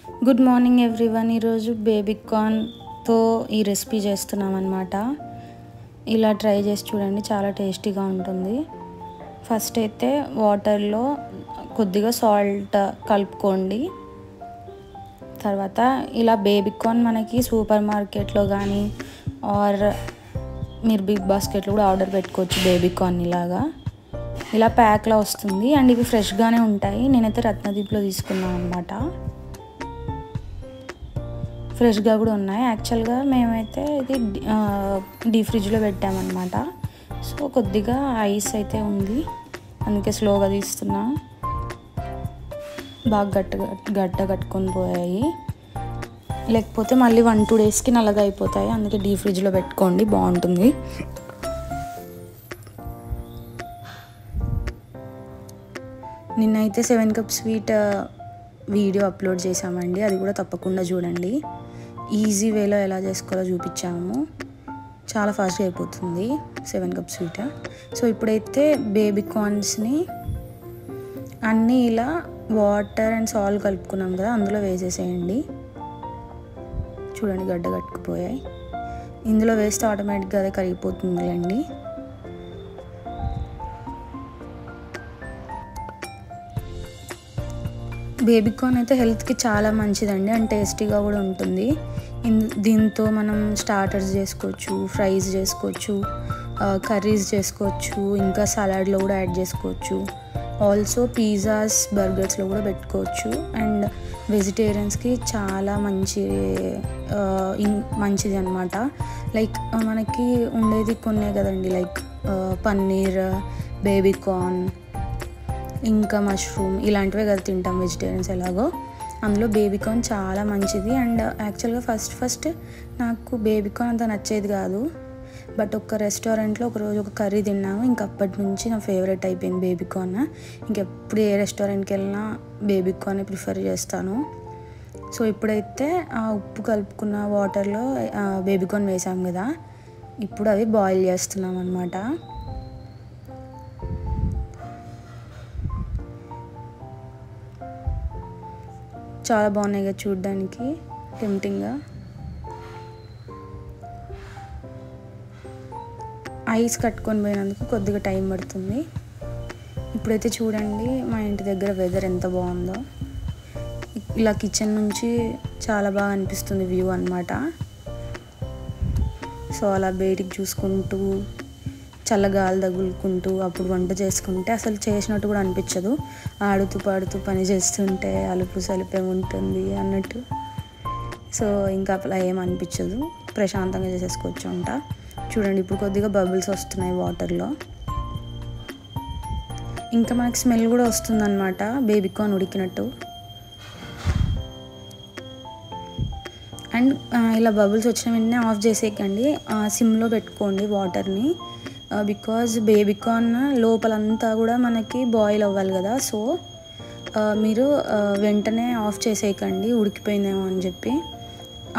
Good morning everyone. ఈరోజు baby కార్న్తో ఈ recipe చేస్తున్నాం అన్నమాట. ఇలా ట్రై చేసి చూడండి, చాలా టేస్టీగా ఉంటుంది. ఫస్ట్ అయితే వాటర్లో కొద్దిగా సాల్ట్ కలుపుకోండి. తర్వాత ఇలా బేబీ కార్న్ మనకి సూపర్ మార్కెట్లో కానీ ఆర్ మీరు బిగ్ బాస్కెట్లో కూడా ఆర్డర్ పెట్టుకోవచ్చు. బేబీ కార్న్ ఇలా ప్యాక్లో వస్తుంది అండ్ ఇవి ఫ్రెష్గానే ఉంటాయి. నేనైతే రత్నదీప్లో తీసుకున్నాను అనమాట. ఫ్రెష్గా కూడా ఉన్నాయి. యాక్చువల్గా మేమైతే ఇది డీప్ ఫ్రిడ్జ్లో పెట్టామన్నమాట. సో కొద్దిగా ఐస్ అయితే ఉంది, అందుకే స్లోగా తీస్తున్నా. బాగా గట్ట కట్టుకొని పోయాయి, లేకపోతే మళ్ళీ 1-2 డేస్కి నల్లగా అయిపోతాయి. అందుకే డీప్ ఫ్రిడ్జ్లో పెట్టుకోండి, బాగుంటుంది. నిన్నైతే 7 కప్ స్వీట్ వీడియో అప్లోడ్ చేసామండి, అది కూడా తప్పకుండా చూడండి. ఈజీ వేలో ఎలా చేసుకోవాలో చూపించాము, చాలా ఫాస్ట్గా అయిపోతుంది 7 కప్ స్వీట్. సో ఇప్పుడైతే బేబీ కార్న్స్ని అన్నీ ఇలా వాటర్ అండ్ సాల్ట్ కలుపుకున్నాం కదా, అందులో వేసేసేయండి. చూడండి గడ్డ కట్టుకుపోయాయి. ఇందులో వేస్తే ఆటోమేటిక్గా అదే కరిగిపోతుందిలేండి. బేబీ కార్న్ అయితే హెల్త్కి చాలా మంచిదండి అండ్ టేస్టీగా కూడా ఉంటుంది. దీంతో మనం స్టార్టర్స్ చేసుకోవచ్చు, ఫ్రైస్ చేసుకోవచ్చు, కర్రీస్ చేసుకోవచ్చు, ఇంకా సలాడ్లో కూడా యాడ్ చేసుకోవచ్చు. ఆల్సో పిజ్జాస్, బర్గర్స్లో కూడా పెట్టుకోవచ్చు. అండ్ వెజిటేరియన్స్కి చాలా మంచిది అనమాట. లైక్ మనకి ఉండేది కొన్నే కదండి, లైక్ పన్నీర్, బేబీ కార్న్, ఇంకా మష్రూమ్, ఇలాంటివే కదా తింటాం వెజిటేరియన్స్ ఎలాగో. అందులో బేబీ కార్న్ చాలా మంచిది. అండ్ యాక్చువల్గా ఫస్ట్ నాకు బేబీ కార్న్ అంత నచ్చేది కాదు, బట్ ఒక రెస్టారెంట్లో ఒకరోజు ఒక కర్రీ తిన్నాను, ఇంకప్పటి నుంచి నా ఫేవరెట్ అయిపోయింది బేబీ కార్న్. ఇంకెప్పుడు ఏ రెస్టారెంట్కి వెళ్ళినా బేబీ కార్న్ ప్రిఫర్ చేస్తాను. సో ఇప్పుడైతే ఆ ఉప్పు కలుపుకున్న వాటర్లో బేబీ కార్న్ వేసాం కదా, ఇప్పుడు అవి బాయిల్ చేస్తున్నాం అన్నమాట. చాలా బాగున్నాయి కదా చూడడానికి, టెంప్టింగ్గా. ఐస్ కట్టుకొని పోయినందుకు కొద్దిగా టైం పడుతుంది. ఇప్పుడైతే చూడండి మా ఇంటి దగ్గర వెదర్ ఎంత బాగుందో. ఇలా కిచెన్ నుంచి చాలా బాగా అనిపిస్తుంది వ్యూ అన్నమాట. సో అలా బయటికి చూసుకుంటూ చల్లగాలి తగులుకుంటూ అప్పుడు వంట చేసుకుంటే అసలు చేసినట్టు కూడా అనిపించదు. ఆడుతూ పాడుతూ పని చేస్తుంటే అలుపు సలిపే ఉంటుంది అన్నట్టు. సో ఇంకా అలా ఏం అనిపించదు, ప్రశాంతంగా చేసేసుకోవచ్చు వంట. చూడండి ఇప్పుడు కొద్దిగా బబుల్స్ వస్తున్నాయి వాటర్లో. ఇంకా మనకి స్మెల్ కూడా వస్తుందన్నమాట బేబీ కార్న్ ఉడికినట్టు. అండ్ ఇలా బబుల్స్ వచ్చిన వెంటనే ఆఫ్ చేసేయకండి, సిమ్లో పెట్టుకోండి వాటర్ని. బికాజ్ బేబీ కార్న్ లోపలంతా కూడా మనకి బాయిల్ అవ్వాలి కదా. సో మీరు వెంటనే ఆఫ్ చేసేయకండి, ఉడికిపోయిందేమో అని చెప్పి.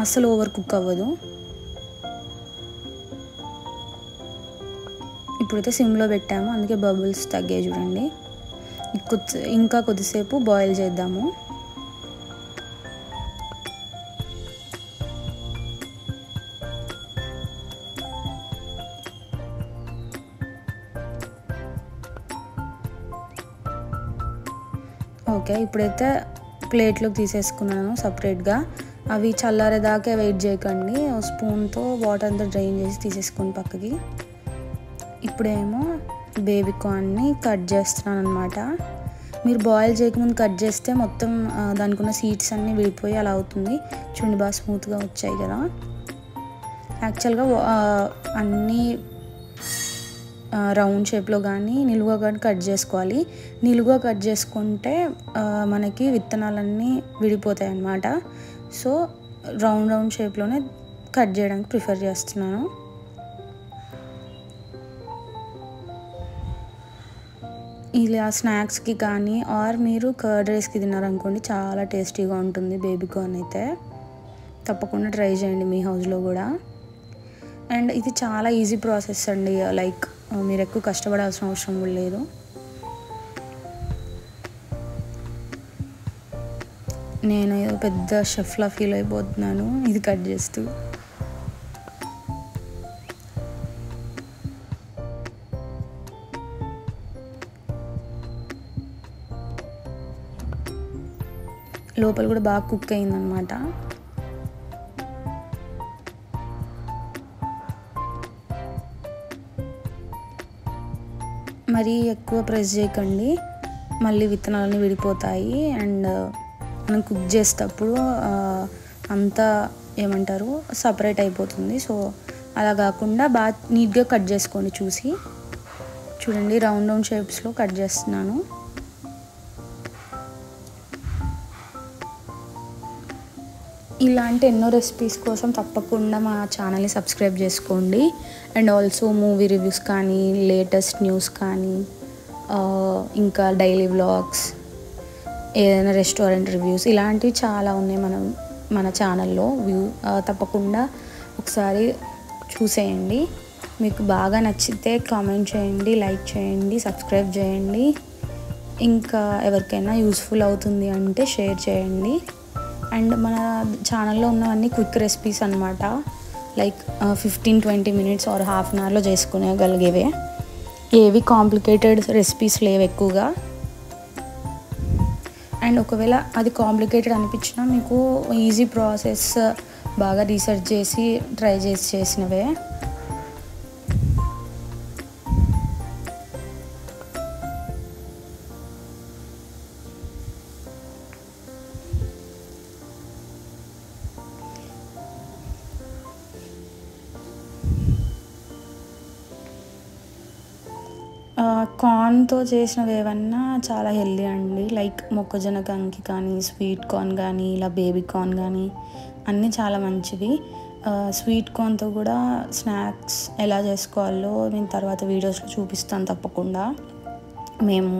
అస్సలు ఓవర్ కుక్ అవ్వదు. ఇప్పుడైతే సిమ్లో పెట్టాము, అందుకే బబుల్స్ తగ్గాయి చూడండి. ఇంకా కొద్దిసేపు బాయిల్ చేద్దాము. ఓకే, ఇప్పుడైతే ప్లేట్లోకి తీసేసుకున్నాను సపరేట్గా. అవి చల్లారేదాకా వెయిట్ చేయకండి, స్పూన్తో వాటర్ అంతా డ్రైన్ చేసి తీసేసుకోండి పక్కకి. ఇప్పుడేమో బేబీ కార్న్ని కట్ చేస్తున్నాను అనమాట. మీరు బాయిల్ చేయకముందు కట్ చేస్తే మొత్తం దానికి ఉన్న సీడ్స్ అన్నీ విడిపోయి అలా అవుతుంది. చూడండి బాగా స్మూత్గా వచ్చాయి కదా. యాక్చువల్గా అన్నీ రౌండ్ షేప్లో కానీ నిలువుగా కానీ కట్ చేసుకోవాలి. నిలువుగా కట్ చేసుకుంటే మనకి విత్తనాలన్నీ విడిపోతాయి అన్నమాట. సో రౌండ్ షేప్లోనే కట్ చేయడానికి ప్రిఫర్ చేస్తున్నాను. ఇలా స్నాక్స్కి కానీ ఆర్ మీరు కర్డ్ రైస్కి తిన్నారనుకోండి, చాలా టేస్టీగా ఉంటుంది బేబీ కార్న్ అయితే. తప్పకుండా ట్రై చేయండి మీ హౌస్లో కూడా. అండ్ ఇది చాలా ఈజీ ప్రాసెస్ అండి, లైక్ మీరు ఎక్కువ కష్టపడాల్సిన అవసరం కూడా లేదు. నేను ఏదో పెద్ద షెఫ్లా ఫీల్ అయిపోతున్నాను ఇది కట్ చేస్తూ. లోపల కూడా బాగా కుక్ అయిందనమాట. మరీ ఎక్కువ ప్రెస్ చేయకండి, మళ్ళీ విత్తనాలన్నీ విడిపోతాయి. అండ్ మనం కుక్ చేసేటప్పుడు అంతా ఏమంటారు సపరేట్ అయిపోతుంది. సో అలా కాకుండా బాగా నీట్గా కట్ చేసుకోండి. చూడండి రౌండ్ రౌండ్ షేప్స్లో కట్ చేస్తున్నాను. ఇలాంటి ఎన్నో రెసిపీస్ కోసం తప్పకుండా మా ఛానల్ని సబ్స్క్రైబ్ చేసుకోండి. అండ్ ఆల్సో మూవీ రివ్యూస్ కానీ, లేటెస్ట్ న్యూస్ కానీ, ఇంకా డైలీ వ్లాగ్స్, ఏదైనా రెస్టారెంట్ రివ్యూస్, ఇలాంటివి చాలా ఉన్నాయి మన ఛానల్లో. తప్పకుండా ఒకసారి చూసేయండి. మీకు బాగా నచ్చితే కామెంట్ చేయండి, లైక్ చేయండి, సబ్స్క్రైబ్ చేయండి. ఇంకా ఎవరికైనా యూస్ఫుల్ అవుతుంది అంటే షేర్ చేయండి. అండ్ మన ఛానల్లో ఉన్నవన్నీ క్విక్ రెసిపీస్ అనమాట. Like 15-20 minutes or half an అవర్లో చేసుకునేగలిగేవే. ఏవి కాంప్లికేటెడ్ రెసిపీస్ లేవు ఎక్కువగా. అండ్ ఒకవేళ అది కాంప్లికేటెడ్ అనిపించినా మీకు ఈజీ ప్రాసెస్ బాగా రీసెర్చ్ చేసి ట్రై చేసినవే. కార్న్తో చేసినవి ఏమన్నా చాలా హెల్దీ అండి. లైక్ మొక్కజొన్న కంకి కానీ, స్వీట్ కార్న్ కానీ, ఇలా బేబీ కార్న్ కానీ అన్నీ చాలా మంచివి. స్వీట్ కార్న్తో కూడా స్నాక్స్ ఎలా చేసుకోవాలో నేను తర్వాత వీడియోస్లో చూపిస్తాను తప్పకుండా. మేము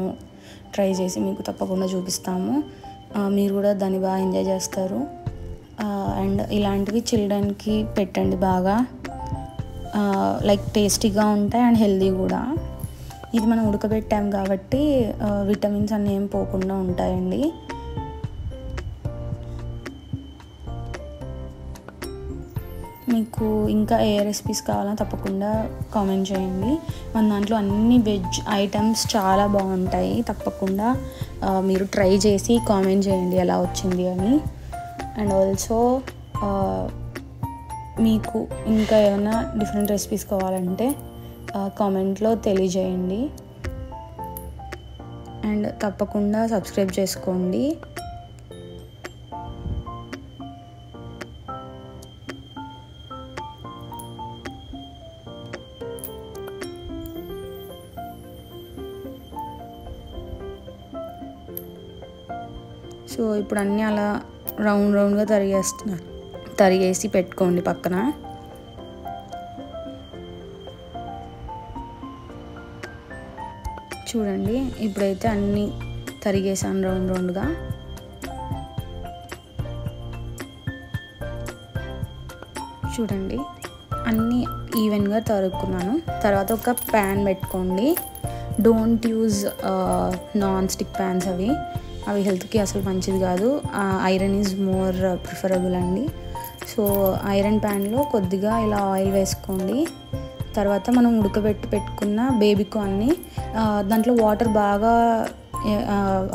ట్రై చేసి మీకు తప్పకుండా చూపిస్తాము. మీరు కూడా దాన్ని బాగా ఎంజాయ్ చేస్తారు. అండ్ ఇలాంటివి చిల్డ్రన్కి పెట్టండి బాగా. లైక్ టేస్టీగా ఉంటాయి అండ్ హెల్దీ కూడా. ఇది మనం ఉడకబెట్టాం కాబట్టి విటమిన్స్ అన్నీ ఏం పోకుండా ఉంటాయండి. మీకు ఇంకా ఏ రెసిపీస్ కావాలో తప్పకుండా కామెంట్ చేయండి. మన దాంట్లో అన్ని వెజ్ ఐటమ్స్ చాలా బాగుంటాయి. తప్పకుండా మీరు ట్రై చేసి కామెంట్ చేయండి ఎలా వచ్చింది అని. అండ్ ఆల్సో మీకు ఇంకా ఏమైనా డిఫరెంట్ రెసిపీస్ కావాలంటే కామెంట్లో తెలియజేయండి. అండ్ తప్పకుండా సబ్స్క్రైబ్ చేసుకోండి. సో ఇప్పుడు అన్నీ అలా రౌండ్గా తరిగేసి పెట్టుకోండి పక్కన. చూడండి ఇప్పుడైతే అన్నీ తరిగేసాను రౌండ్గా. చూడండి అన్నీ ఈవెన్గా తరుక్కున్నాను. తర్వాత ఒక ప్యాన్ పెట్టుకోండి. Don't use non stick fans. అవి హెల్త్కి అసలు మంచిది కాదు. ఐరన్ ఈజ్ మోర్ ప్రిఫరబుల్ అండి. సో ఐరన్ ప్యాన్లో కొద్దిగా ఇలా ఆయిల్ వేసుకోండి. తర్వాత మనం పెట్టుకున్న బేబీ కార్న్ని దాంట్లో వాటర్ బాగా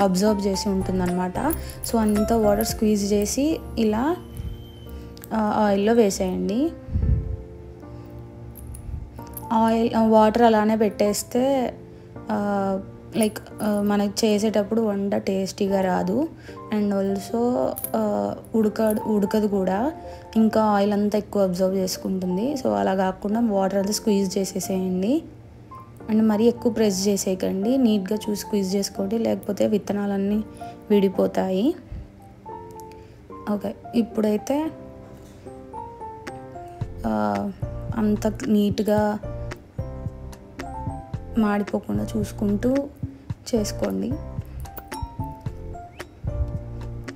అబ్జర్వ్ చేసి ఉంటుందన్నమాట. సో అంత వాటర్ స్క్వీజ్ చేసి ఇలా ఆయిల్లో వేసేయండి. వాటర్ అలానే పెట్టేస్తే లైక్ మనకి చేసేటప్పుడు వంట టేస్టీగా రాదు. అండ్ ఆల్సో ఉడకదు కూడా. ఇంకా ఆయిల్ అంతా ఎక్కువ అబ్జర్వ్ చేసుకుంటుంది. సో అలా కాకుండా వాటర్ అంతా స్క్వీజ్ చేసేసేయండి. అండ్ మరీ ఎక్కువ ప్రెస్ చేసేయకండి. నీట్గా చూసి స్క్వీజ్ చేసుకోండి, లేకపోతే విత్తనాలన్నీ విడిపోతాయి. ఓకే, ఇప్పుడైతే అంత నీట్గా మాడిపోకుండా చూసుకుంటూ చేసుకోండి.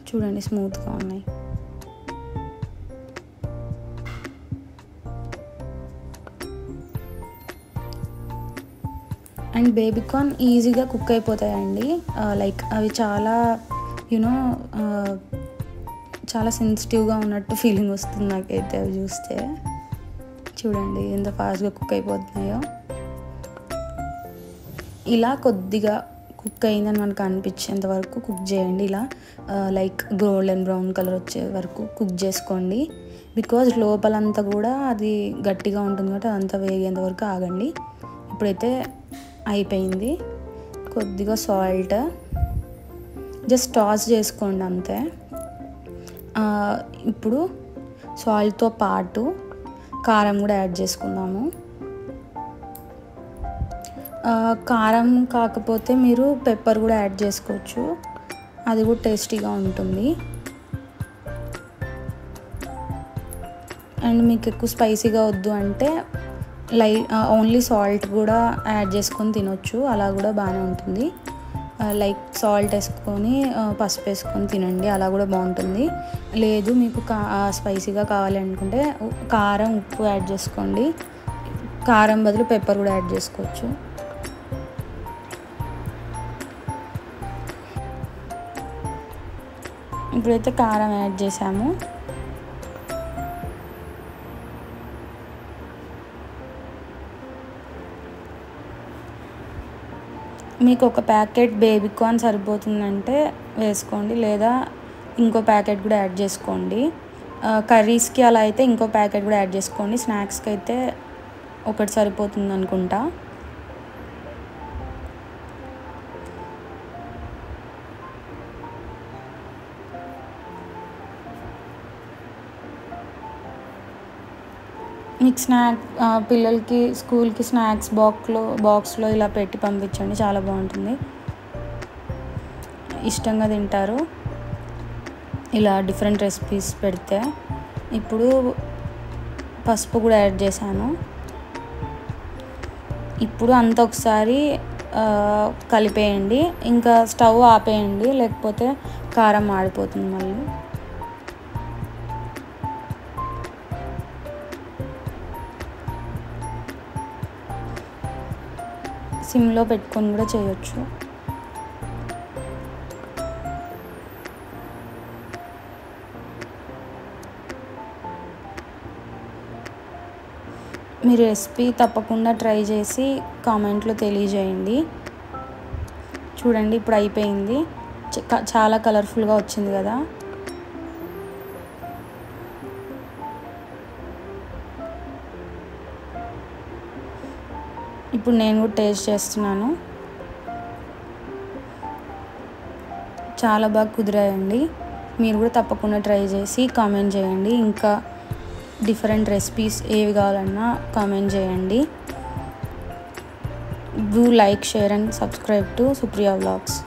చూడండి స్మూత్గా ఉన్నాయి. అండ్ బేబీ కార్న్ ఈజీగా కుక్ అయిపోతాయండి. లైక్ అవి చాలా చాలా సెన్సిటివ్గా ఉన్నట్టు ఫీలింగ్ వస్తుంది నాకైతే అవి చూస్తే. చూడండి ఎంత ఫాస్ట్గా కుక్ అయిపోతున్నాయో. ఇలా కొద్దిగా కుక్ అయిందని మనకు అనిపించేంత వరకు కుక్ చేయండి. ఇలా లైక్ గోల్డెన్ బ్రౌన్ కలర్ వచ్చే వరకు కుక్ చేసుకోండి. బికాజ్ లోపలంతా కూడా అది గట్టిగా ఉంటుంది కాబట్టి అదంతా వేగేంత వరకు ఆగండి. ఇప్పుడైతే అయిపోయింది. కొద్దిగా సాల్ట్ జస్ట్ టాస్ చేసుకోండి అంతే. ఇప్పుడు సాల్ట్తో పాటు కారం కూడా యాడ్ చేసుకుందాము. కారం కాకపోతే మీరు పెప్పర్ కూడా యాడ్ చేసుకోవచ్చు, అది కూడా టేస్టీగా ఉంటుంది. అండ్ మీకు ఎక్కువ స్పైసీగా వద్దు అంటే ఓన్లీ సాల్ట్ కూడా యాడ్ చేసుకొని తినొచ్చు, అలా కూడా బాగానే ఉంటుంది. లైక్ సాల్ట్ వేసుకొని పసుపు వేసుకొని తినండి, అలా కూడా బాగుంటుంది. లేదు మీకు స్పైసీగా కావాలి అనుకుంటే కారం ఉప్పు యాడ్ చేసుకోండి, కారం బదులు పెప్పర్ కూడా యాడ్ చేసుకోవచ్చు. ఇప్పుడైతే కారం యాడ్ చేసాము. మీకు ఒక ప్యాకెట్ బేబీకార్న్ సరిపోతుందంటే వేసుకోండి, లేదా ఇంకో ప్యాకెట్ కూడా యాడ్ చేసుకోండి. కర్రీస్కి అలా అయితే ఇంకో ప్యాకెట్ కూడా యాడ్ చేసుకోండి. స్నాక్స్కి అయితే ఒకటి సరిపోతుంది అనుకుంటా. మీకు పిల్లలకి స్కూల్కి స్నాక్స్ బాక్స్లో ఇలా పెట్టి పంపించండి, చాలా బాగుంటుంది, ఇష్టంగా తింటారు ఇలా డిఫరెంట్ రెసిపీస్ పెడితే. ఇప్పుడు పసుపు కూడా యాడ్ చేశాను. ఇప్పుడు అంతా ఒకసారి కలిపేయండి, ఇంకా స్టవ్ ఆపేయండి, లేకపోతే కారం మాడిపోతుంది మళ్ళీ. సిమ్లో పెట్టుకొని కూడా చేయొచ్చు. మీ రెసిపీ తప్పకుండా ట్రై చేసి కామెంట్లో తెలియజేయండి. చూడండి ఇప్పుడు అయిపోయింది, చాలా కలర్ఫుల్గా వచ్చింది కదా. ఇప్పుడు నేను కూడా టేస్ట్ చేస్తున్నాను, చాలా బాగా కుదిరాయండి. మీరు కూడా తప్పకుండా ట్రై చేసి కామెంట్ చేయండి. ఇంకా డిఫరెంట్ రెసిపీస్ ఏవి కావాలన్నా కామెంట్ చేయండి. Do like, share and subscribe to Supriya vlogs.